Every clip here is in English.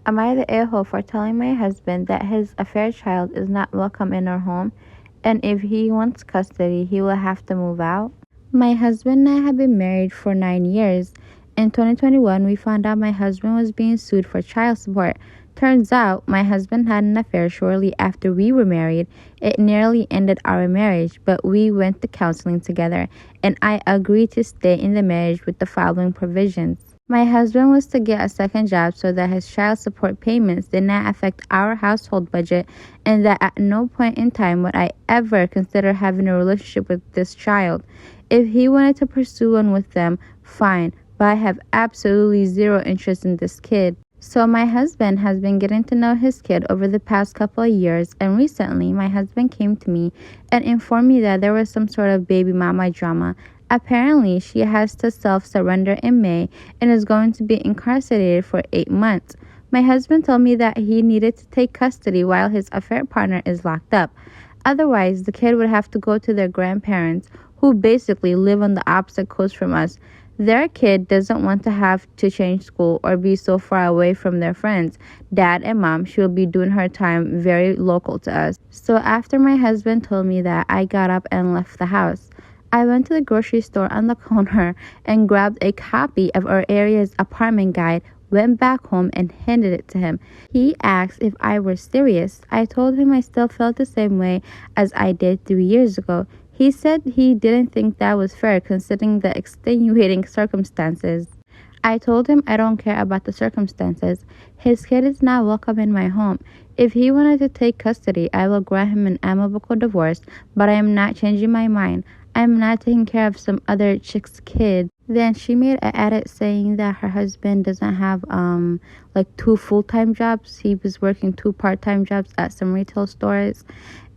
Am I the a-hole for telling my husband that his affair child is not welcome in our home, and if he wants custody, he will have to move out? My husband and I have been married for 9 years. In 2021, we found out my husband was being sued for child support. Turns out, my husband had an affair shortly after we were married. It nearly ended our marriage, but we went to counseling together, and I agreed to stay in the marriage with the following provisions. My husband was to get a second job so that his child support payments did not affect our household budget, and that at no point in time would I ever consider having a relationship with this child. If he wanted to pursue one with them, fine, but I have absolutely zero interest in this kid. So my husband has been getting to know his kid over the past couple of years, and recently my husband came to me and informed me that there was some sort of baby mama drama. Apparently, she has to self-surrender in May and is going to be incarcerated for 8 months. My husband told me that he needed to take custody while his affair partner is locked up. Otherwise, the kid would have to go to their grandparents, who basically live on the opposite coast from us. Their kid doesn't want to have to change school or be so far away from their friends. Dad and mom, she will be doing her time very local to us. So after my husband told me that, I got up and left the house. I went to the grocery store on the corner and grabbed a copy of our area's apartment guide, went back home and handed it to him. He asked if I were serious. I told him I still felt the same way as I did 3 years ago. He said he didn't think that was fair considering the extenuating circumstances. I told him I don't care about the circumstances. His kid is not welcome in my home. If he wanted to take custody, I will grant him an amicable divorce, but I am not changing my mind. I am not taking care of some other chick's kid. Then she made an edit saying that her husband doesn't have like 2 full-time jobs. He was working 2 part-time jobs at some retail stores.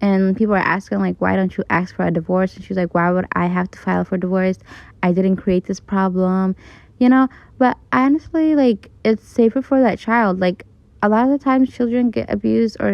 And people are asking, like, why don't you ask for a divorce? And she's like, why would I have to file for divorce? I didn't create this problem, you know? But honestly, like, it's safer for that child. Like, a lot of the times children get abused or,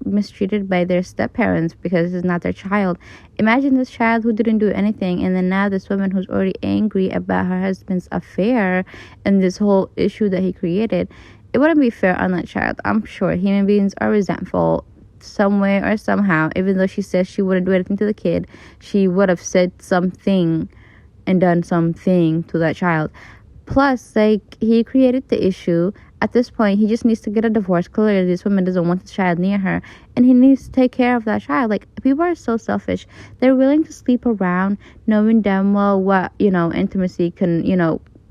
mistreated by their step-parents because it's not their child. Imagine this child who didn't do anything, and then now this woman who's already angry about her husband's affair and this whole issue that he created. It wouldn't be fair on that child. I'm sure human beings are resentful some way or somehow. Even though she says she wouldn't do anything to the kid, she would have said something and done something to that child. Plus, like, he created the issue. At this point, he just needs to get a divorce. Clearly, this woman doesn't want the child near her, and he needs to take care of that child. Like, people are so selfish. They're willing to sleep around knowing damn well what, intimacy can,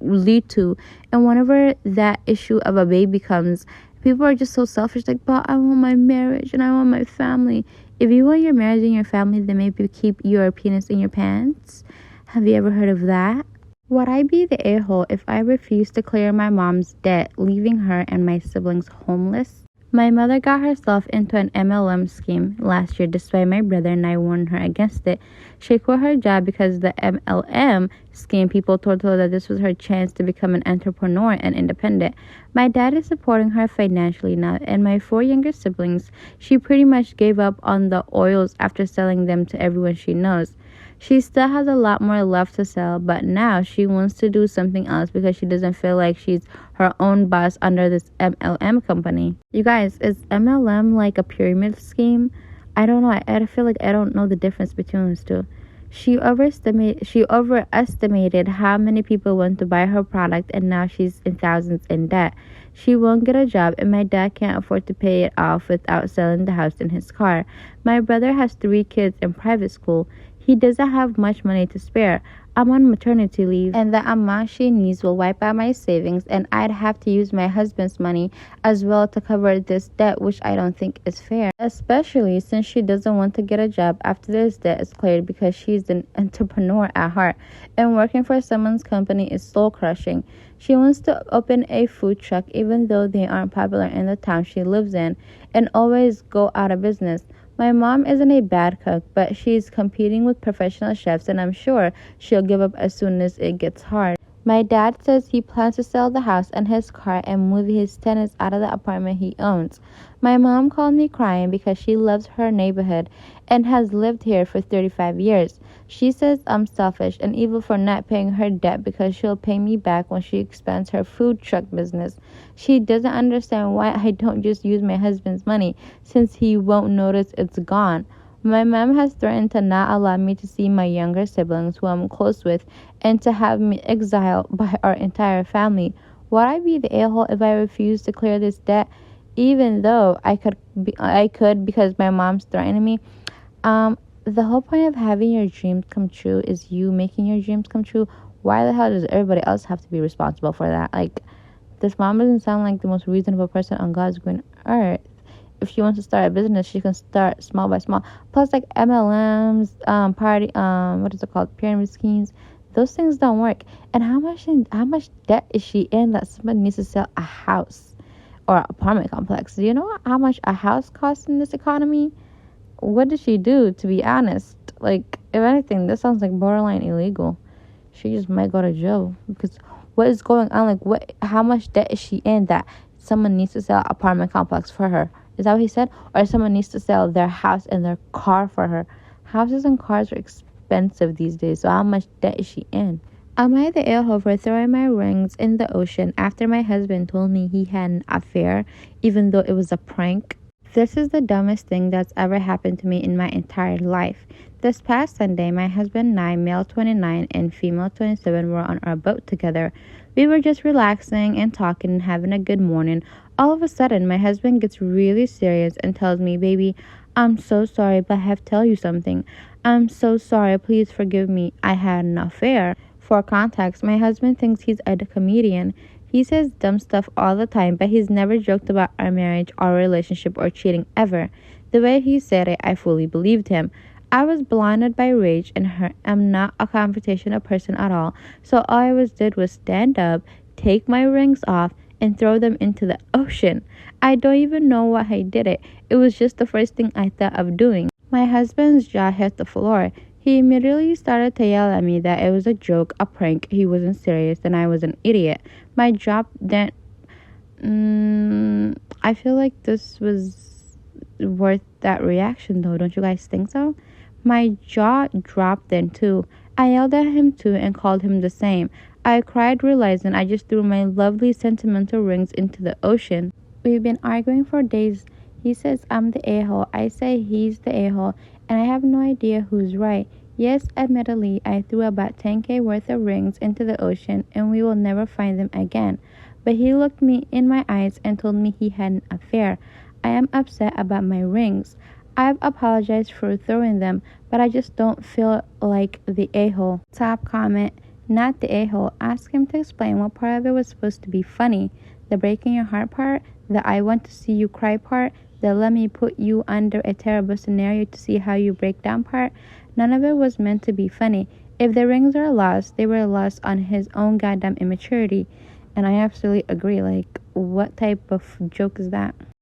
lead to. And whenever that issue of a baby comes, people are just so selfish, like, but I want my marriage and I want my family. If you want your marriage and your family, then maybe keep your penis in your pants. Have you ever heard of that? Would I be the a-hole if I refused to clear my mom's debt, leaving her and my siblings homeless? My mother got herself into an MLM scheme last year despite my brother and I warned her against it. She quit her job because the MLM scheme people told her that this was her chance to become an entrepreneur and independent. My dad is supporting her financially now, and my 4 younger siblings, she pretty much gave up on the oils after selling them to everyone she knows. She still has a lot more left to sell, but now she wants to do something else because she doesn't feel like she's her own boss under this MLM company. You guys, is MLM like a pyramid scheme? I don't know. I feel like I don't know the difference between those two. She overestimated how many people want to buy her product, and now she's in thousands in debt. She won't get a job, and my dad can't afford to pay it off without selling the house and his car. My brother has 3 kids in private school. He doesn't have much money to spare. I'm on maternity leave, and the amount she needs will wipe out my savings, and I'd have to use my husband's money as well to cover this debt, which I don't think is fair, especially since she doesn't want to get a job after this debt is cleared because she's an entrepreneur at heart, and working for someone's company is soul-crushing. She wants to open a food truck even though they aren't popular in the town she lives in, and always go out of business. My mom isn't a bad cook, but she's competing with professional chefs, and I'm sure she'll give up as soon as it gets hard. My dad says he plans to sell the house and his car and move his tenants out of the apartment he owns. My mom called me crying because she loves her neighborhood and has lived here for 35 years. She says I'm selfish and evil for not paying her debt because she'll pay me back when she expands her food truck business. She doesn't understand why I don't just use my husband's money since he won't notice it's gone. My mom has threatened to not allow me to see my younger siblings, who I'm close with, and to have me exiled by our entire family. Would I be the a-hole if I refused to clear this debt, even though I could because my mom's threatening me? The whole point of having your dreams come true is you making your dreams come true. Why the hell does everybody else have to be responsible for that? Like, this mom doesn't sound like the most reasonable person on God's green earth. If she wants to start a business, she can start small by small. Plus, like MLMs, what is it called, pyramid schemes, those things don't work. And how much debt is she in that somebody needs to sell a house or an apartment complex? Do you know how much a house costs in this economy? What did she do? To be honest, like, if anything, this sounds like borderline illegal. She just might go to jail because what is going on? Like, what? How much debt is she in that someone needs to sell an apartment complex for her? Is that what he said? Or someone needs to sell their house and their car for her? Houses and cars are expensive these days, so how much debt is she in? Am I the a-hole for throwing my rings in the ocean after my husband told me he had an affair, even though it was a prank? This is the dumbest thing that's ever happened to me in my entire life. This past Sunday, my husband and I, male 29 and female 27, were on our boat together. We were just relaxing and talking and having a good morning. All of a sudden, my husband gets really serious and tells me, "Baby, I'm so sorry, but I have to tell you something. I'm so sorry. Please forgive me. I had an affair." For context, my husband thinks he's a comedian. He says dumb stuff all the time, but he's never joked about our marriage, our relationship, or cheating ever. The way he said it, I fully believed him. I was blinded by rage and hurt. I'm not a confrontational person at all, so all I did was stand up, take my rings off, and throw them into the ocean. I don't even know why I did it. It was just the first thing I thought of doing. My husband's jaw hit the floor. He immediately started to yell at me that it was a joke, a prank, he wasn't serious, and I was an idiot. My jaw then. I feel like this was worth that reaction, though. Don't you guys think so? My jaw dropped then, too. I yelled at him, too, and called him the same. I cried, realizing I just threw my lovely sentimental rings into the ocean. We've been arguing for days. He says I'm the a-hole. I say he's the a-hole, and I have no idea who's right. Yes, admittedly, I threw about 10K worth of rings into the ocean, and we will never find them again. But he looked me in my eyes and told me he had an affair. I am upset about my rings. I've apologized for throwing them, but I just don't feel like the a-hole. Top comment, not the a-hole. Ask him to explain what part of it was supposed to be funny. The breaking your heart part, the I want to see you cry part, the let me put you under a terrible scenario to see how you break down part. None of it was meant to be funny. If the rings are lost, they were lost on his own goddamn immaturity. And I absolutely agree. Like, what type of joke is that?